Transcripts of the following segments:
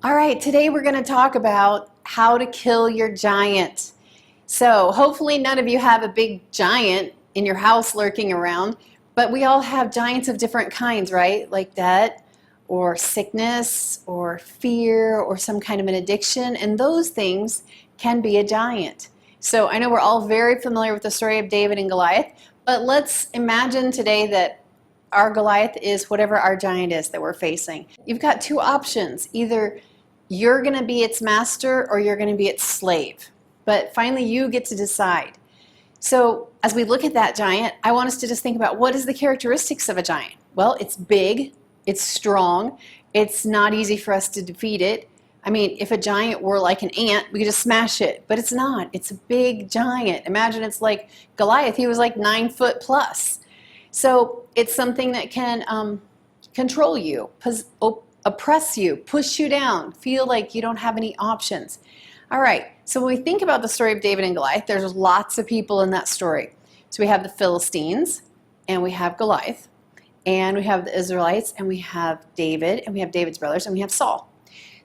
All right, today we're going to talk about how to kill your giant. So hopefully none of you have a big giant in your house lurking around, but we all have giants of different kinds, right? Like debt or sickness or fear or some kind of an addiction, and those things can be a giant. So I know we're all very familiar with the story of David and Goliath, but let's imagine today that our Goliath is whatever our giant is that we're facing. You've got two options. Either you're going to be its master or you're going to be its slave. But finally, you get to decide. So as we look at that giant, I want us to just think about what is the characteristics of a giant? Well, it's big, it's strong, it's not easy for us to defeat it. I mean, if a giant were like an ant, we could just smash it, but it's not. It's a big giant. Imagine it's like Goliath. He was like 9 foot plus. So it's something that can control you, oppress you, push you down, feel like you don't have any options. All right, so when we think about the story of David and Goliath, there's lots of people in that story. So we have the Philistines, and we have Goliath, and we have the Israelites, and we have David, and we have David's brothers, and we have Saul.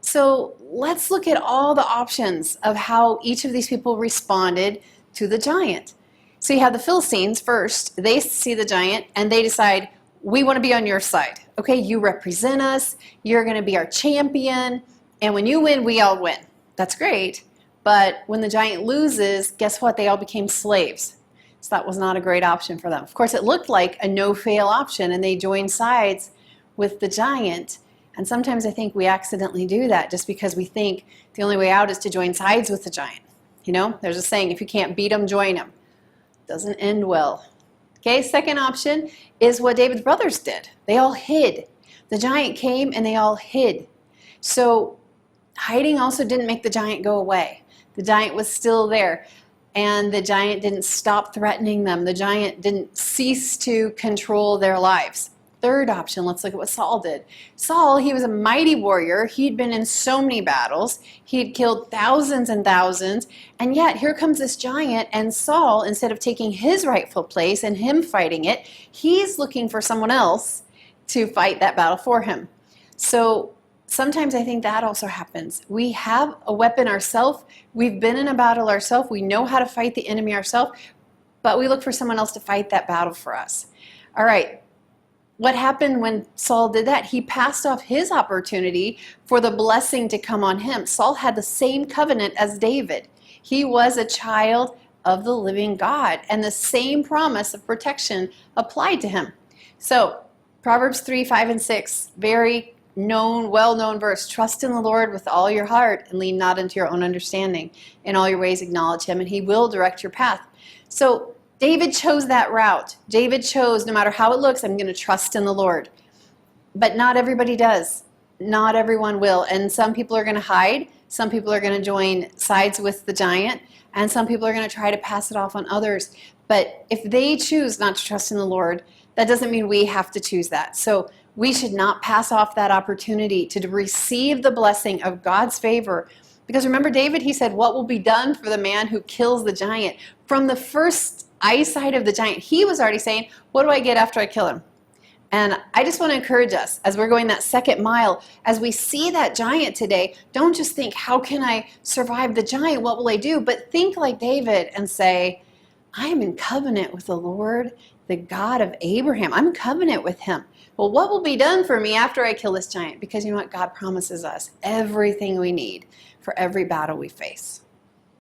So let's look at all the options of how each of these people responded to the giant. So you have the Philistines first. They see the giant, and they decide, we want to be on your side. Okay, you represent us, you're going to be our champion, and when you win, we all win. That's great, but when the giant loses, guess what? They all became slaves. So that was not a great option for them. Of course, it looked like a no-fail option, and they joined sides with the giant, and sometimes I think we accidentally do that just because we think the only way out is to join sides with the giant. You know, there's a saying, if you can't beat them, join them. Doesn't end well. Okay, second option is what David's brothers did. They all hid. The giant came and they all hid. So hiding also didn't make the giant go away. The giant was still there, and the giant didn't stop threatening them. The giant didn't cease to control their lives. Third option, let's look at what Saul did. Saul, he was a mighty warrior. He'd been in so many battles. He had killed thousands and thousands. And yet here comes this giant, and Saul, instead of taking his rightful place and him fighting it, he's looking for someone else to fight that battle for him. So sometimes I think that also happens. We have a weapon ourselves. We've been in a battle ourselves. We know how to fight the enemy ourselves, but we look for someone else to fight that battle for us. All right. What happened when Saul did that? He passed off his opportunity for the blessing to come on him. Saul had the same covenant as David. He was a child of the living God, and the same promise of protection applied to him. So Proverbs 3, 5, and 6, very known, well-known verse. Trust in the Lord with all your heart and lean not into your own understanding. In all your ways acknowledge him, and he will direct your path. So David chose that route. David chose, no matter how it looks, I'm going to trust in the Lord. But not everybody does. Not everyone will. And some people are going to hide. Some people are going to join sides with the giant. And some people are going to try to pass it off on others. But if they choose not to trust in the Lord, that doesn't mean we have to choose that. So we should not pass off that opportunity to receive the blessing of God's favor. Because remember David, he said, what will be done for the man who kills the giant? From the first eyesight of the giant, he was already saying, what do I get after I kill him? And I just want to encourage us as we're going that second mile, as we see that giant today, don't just think, how can I survive the giant? What will I do? But think like David and say, I am in covenant with the Lord, the God of Abraham. I'm in covenant with him. Well, what will be done for me after I kill this giant? Because you know what? God promises us everything we need for every battle we face.